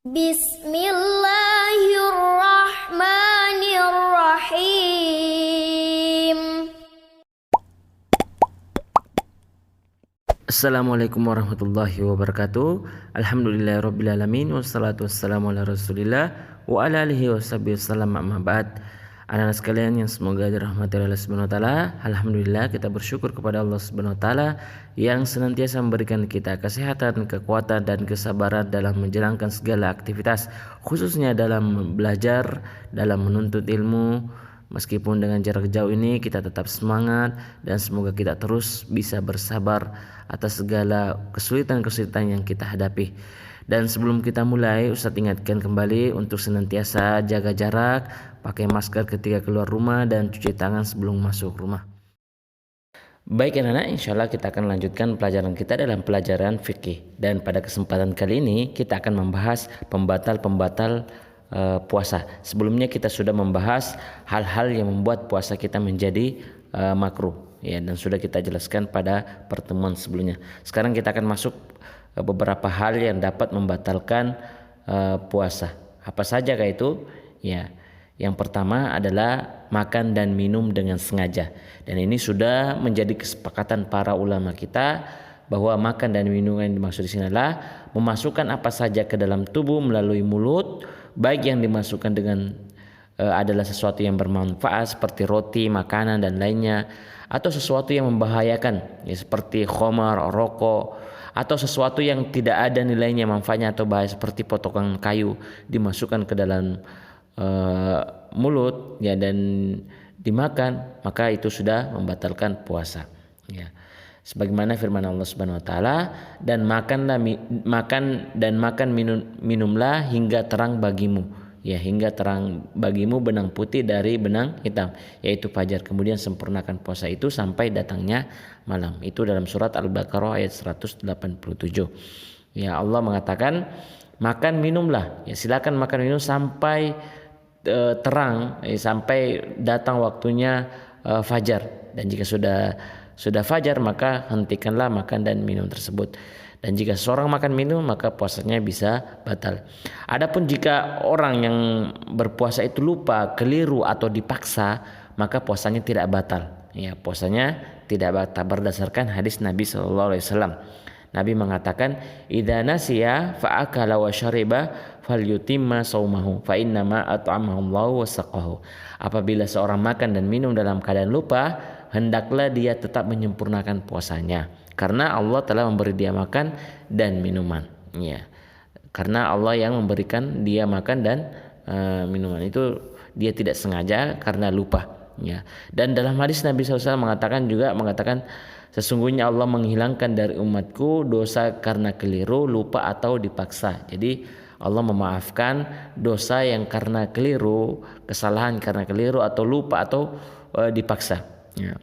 Bismillahirrahmanirrahim. Assalamualaikum warahmatullahi wabarakatuh. Alhamdulillahirrabbilalamin. Wassalatu wassalamu ala rasulillah wa ala alihi washabihi wasallam, amma ba'd. Anak-anak sekalian yang semoga dirahmati Allah subhanahu wa ta'ala, alhamdulillah kita bersyukur kepada Allah subhanahu wa ta'ala yang senantiasa memberikan kita kesehatan, kekuatan dan kesabaran dalam menjalankan segala aktivitas, khususnya dalam belajar, dalam menuntut ilmu. Meskipun dengan jarak jauh ini kita tetap semangat dan semoga kita terus bisa bersabar atas segala kesulitan-kesulitan yang kita hadapi. Dan sebelum kita mulai, Ustadz ingatkan kembali untuk senantiasa jaga jarak, pakai masker ketika keluar rumah dan cuci tangan sebelum masuk rumah. Baik anak-anak, insya Allah kita akan lanjutkan pelajaran kita dalam pelajaran fikih. Dan pada kesempatan kali ini kita akan membahas pembatal-pembatal puasa. Sebelumnya kita sudah membahas hal-hal yang membuat puasa kita menjadi makruh, ya, dan sudah kita jelaskan pada pertemuan sebelumnya. Sekarang kita akan masuk beberapa hal yang dapat membatalkan puasa. Apa saja kah itu? Ya, yang pertama adalah makan dan minum dengan sengaja. Dan ini sudah menjadi kesepakatan para ulama kita bahwa makan dan minum yang dimaksud di sini adalah memasukkan apa saja ke dalam tubuh melalui mulut, baik yang dimasukkan dengan adalah sesuatu yang bermanfaat seperti roti, makanan dan lainnya, atau sesuatu yang membahayakan ya, seperti khamar, rokok, atau sesuatu yang tidak ada nilainya, manfaatnya atau bahaya seperti potongan kayu dimasukkan ke dalam mulut ya dan dimakan, maka itu sudah membatalkan puasa ya. Sebagaimana firman Allah Subhanahu wa taala, dan minumlah hingga terang bagimu, ya, hingga terang bagimu benang putih dari benang hitam, yaitu fajar. Kemudian sempurnakan puasa itu sampai datangnya malam. Itu dalam surat Al-Baqarah ayat 187. Ya, Allah mengatakan makan minumlah, ya, silakan makan minum sampai terang, sampai datang waktunya fajar. Dan jika sudah fajar maka hentikanlah makan dan minum tersebut. Dan jika seorang makan minum maka puasanya bisa batal. Adapun jika orang yang berpuasa itu lupa, keliru atau dipaksa, maka puasanya tidak batal. Ya, puasanya tidak batal berdasarkan hadis Nabi SAW. Nabi mengatakan, idza nasiya fa akala wa syariba falyutimma saumahu fa innama at'amahu Allahu wa saqahu. Apabila seorang makan dan minum dalam keadaan lupa, hendaklah dia tetap menyempurnakan puasanya, karena Allah telah memberi dia makan dan minuman, ya. Karena Allah yang memberikan dia makan dan minuman itu dia tidak sengaja karena lupa, ya. Dan dalam hadis Nabi SAW mengatakan sesungguhnya Allah menghilangkan dari umatku dosa karena keliru, lupa atau dipaksa. Jadi Allah memaafkan dosa yang karena keliru, kesalahan karena keliru atau lupa atau dipaksa, ya,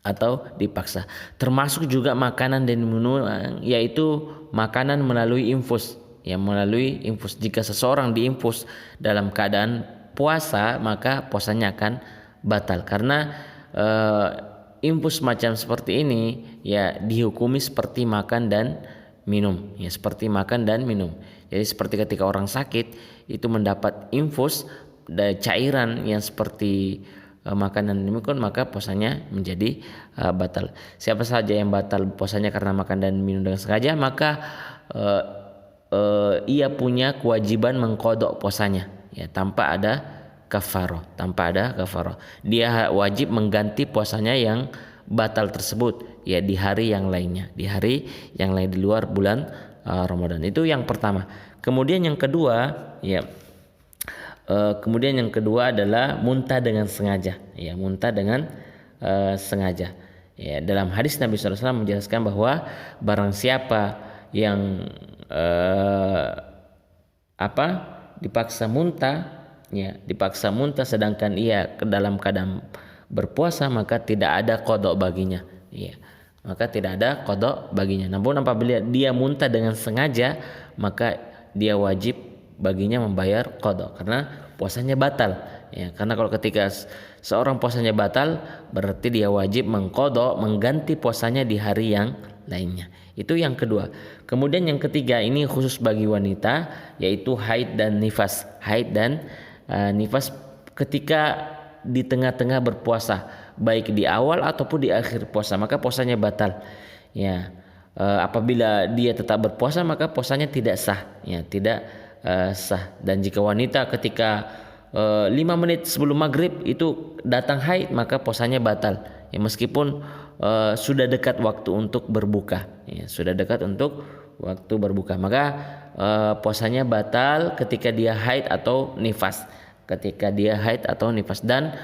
atau dipaksa. Termasuk juga makanan dan minuman, yaitu makanan melalui infus, ya, melalui infus. Jika seseorang diinfus dalam keadaan puasa, maka puasanya akan batal karena infus macam seperti ini ya dihukumi seperti makan dan minum, ya, seperti makan dan minum. Jadi seperti ketika orang sakit itu mendapat infus dari cairan yang seperti makanan demikian, maka puasanya menjadi batal. Siapa saja yang batal puasanya karena makan dan minum dengan sengaja, maka ia punya kewajiban mengqadha puasanya, ya, tanpa ada kafaroh. Dia wajib mengganti puasanya yang batal tersebut, ya, di hari yang lainnya, di luar bulan Ramadan. Itu yang pertama. Kemudian yang kedua, ya. Kemudian yang kedua adalah muntah dengan sengaja, ya, muntah dengan sengaja. Ya, dalam hadis Nabi SAW menjelaskan bahwa barang siapa yang dipaksa muntah sedangkan ia dalam keadaan berpuasa, maka tidak ada qadha baginya, ya. Maka tidak ada qadha baginya. Namun apabila dia muntah dengan sengaja, maka dia wajib baginya membayar qada karena puasanya batal. Ya, karena kalau ketika seorang puasanya batal berarti dia wajib mengqada, mengganti puasanya di hari yang lainnya. Itu yang kedua. Kemudian yang ketiga ini khusus bagi wanita, yaitu haid dan nifas. Haid dan nifas ketika di tengah-tengah berpuasa, baik di awal ataupun di akhir puasa, maka puasanya batal. Ya, apabila dia tetap berpuasa maka puasanya tidak sah. Ya, tidak sah. Dan jika wanita ketika 5 menit sebelum maghrib itu datang haid, maka puasanya batal. Ya, meskipun sudah dekat waktu untuk berbuka. Ya, sudah dekat untuk waktu berbuka, maka puasanya batal ketika dia haid atau nifas. Ketika dia haid atau nifas, dan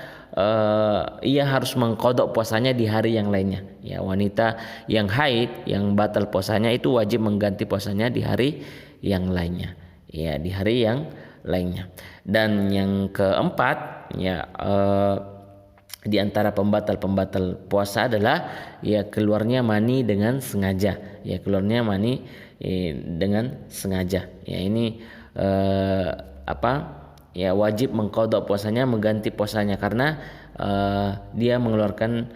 ia harus mengqada puasanya di hari yang lainnya. Ya, wanita yang haid yang batal puasanya itu wajib mengganti puasanya di hari yang lainnya. Ya, di hari yang lainnya. Dan yang keempat, ya di antara pembatal-pembatal puasa adalah ya keluarnya mani dengan sengaja. Ya, keluarnya mani dengan sengaja. Ya, ini ya wajib mengqada puasanya, mengganti puasanya karena dia mengeluarkan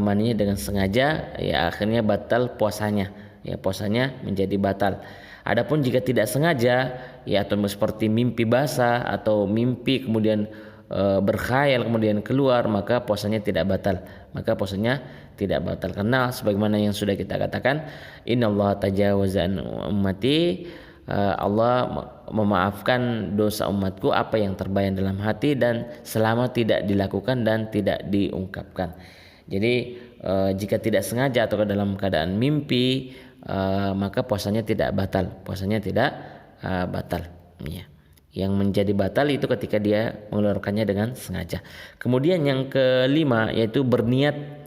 maninya dengan sengaja, ya akhirnya batal puasanya. Ya, puasanya menjadi batal. Adapun jika tidak sengaja, ya atau seperti mimpi basah atau mimpi kemudian berkhayal kemudian keluar, maka puasanya tidak batal. Maka puasanya tidak batal karena sebagaimana yang sudah kita katakan, innallaha tajawaza an ummati, Allah memaafkan dosa umatku apa yang terbayang dalam hati dan selama tidak dilakukan dan tidak diungkapkan. Jadi jika tidak sengaja atau dalam keadaan mimpi, maka puasanya tidak batal. Puasanya tidak batal. Ya. Yang menjadi batal itu ketika dia mengeluarkannya dengan sengaja. Kemudian yang kelima yaitu berniat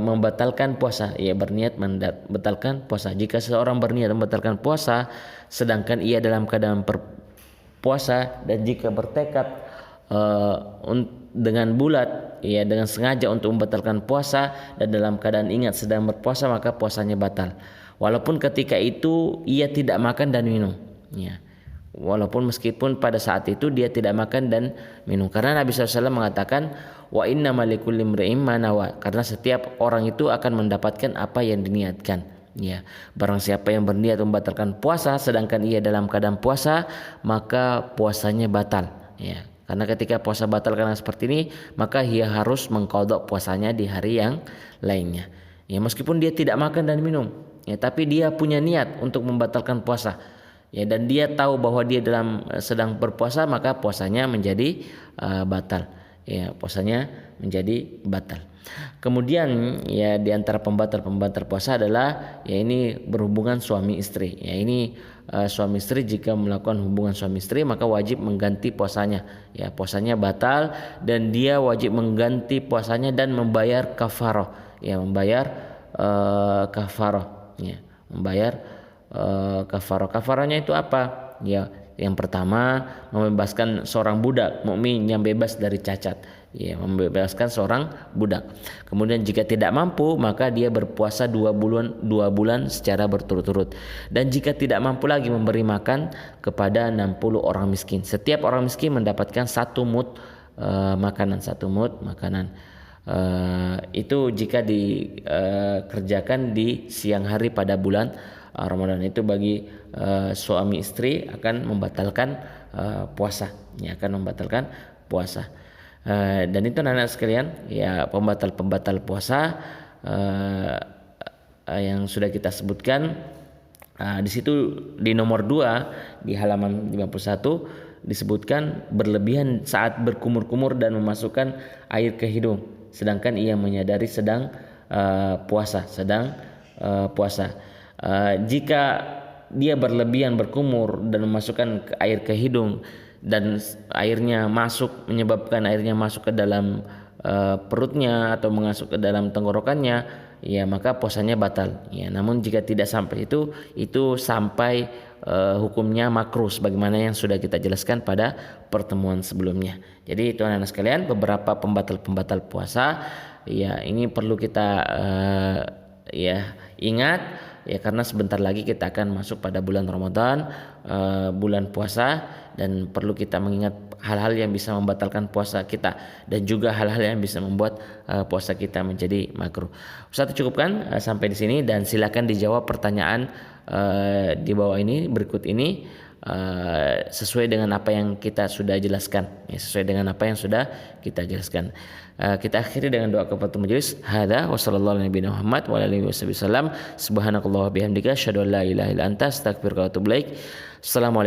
membatalkan puasa. Ya, berniat membatalkan puasa. Jika seseorang berniat membatalkan puasa sedangkan ia dalam keadaan berpuasa, dan jika bertekad dengan bulat, ya dengan sengaja untuk membatalkan puasa dan dalam keadaan ingat sedang berpuasa, maka puasanya batal. Walaupun ketika itu ia tidak makan dan minum. Ya. Walaupun meskipun pada saat itu dia tidak makan dan minum, karena Nabi SAW mengatakan wa inna malikulli imri'in ma nawa, karena setiap orang itu akan mendapatkan apa yang diniatkan. Ya, barang siapa yang berniat membatalkan puasa sedangkan ia dalam keadaan puasa, maka puasanya batal. Ya, karena ketika puasa batal karena seperti ini, maka ia harus mengqada puasanya di hari yang lainnya. Ya, meskipun dia tidak makan dan minum, ya tapi dia punya niat untuk membatalkan puasa. Ya, dan dia tahu bahwa dia sedang berpuasa, maka puasanya menjadi batal. Ya, puasanya menjadi batal. Kemudian ya di antara pembatal puasa adalah ya ini berhubungan suami istri. Ya, ini suami istri jika melakukan hubungan suami istri maka wajib mengganti puasanya. Ya, puasanya batal dan dia wajib mengganti puasanya dan membayar kafarah. Ya, membayar kafarah. Ya, membayar kafarah. Kafarahnya itu apa? Ya, yang pertama membebaskan seorang budak mukmin yang bebas dari cacat. Ya, membebaskan seorang budak. Kemudian jika tidak mampu maka dia berpuasa 2 bulan secara berturut-turut. Dan jika tidak mampu lagi memberi makan kepada 60 orang miskin. Setiap orang miskin mendapatkan 1 mud makanan, 1 mud makanan. Itu jika dikerjakan di siang hari pada bulan Ramadan. Itu bagi suami istri akan membatalkan puasa. Ya, akan membatalkan puasa. Dan itu anak-anak sekalian, ya pembatal puasa yang sudah kita sebutkan. Di situ di nomor 2 di halaman 51 disebutkan berlebihan saat berkumur-kumur dan memasukkan air ke hidung sedangkan ia menyadari sedang puasa. Jika dia berlebihan berkumur dan memasukkan air ke hidung dan menyebabkan airnya masuk ke dalam perutnya atau masuk ke dalam tenggorokannya, ya maka puasanya batal. Ya, namun jika tidak sampai itu sampai hukumnya makruh sebagaimana yang sudah kita jelaskan pada pertemuan sebelumnya. Jadi itu anak-anak sekalian beberapa pembatal puasa. Ya, ini perlu kita ingat ya karena sebentar lagi kita akan masuk pada bulan Ramadan, bulan puasa, dan perlu kita mengingat hal-hal yang bisa membatalkan puasa kita dan juga hal-hal yang bisa membuat puasa kita menjadi makruh. Ustaz cukupkan sampai di sini, dan silakan dijawab pertanyaan di bawah ini, berikut ini, sesuai dengan apa yang kita sudah jelaskan, ya, sesuai dengan apa yang sudah kita jelaskan. Kita akhiri dengan doa kafaratul majelis. Hadza wa sallallahu alaihi Muhammad wa alihi wasallam. Subhanakallah wa bihamdika asyhadu an la ilaha illa anta astaghfiruka wa atubu ilaik. Assalamualaikum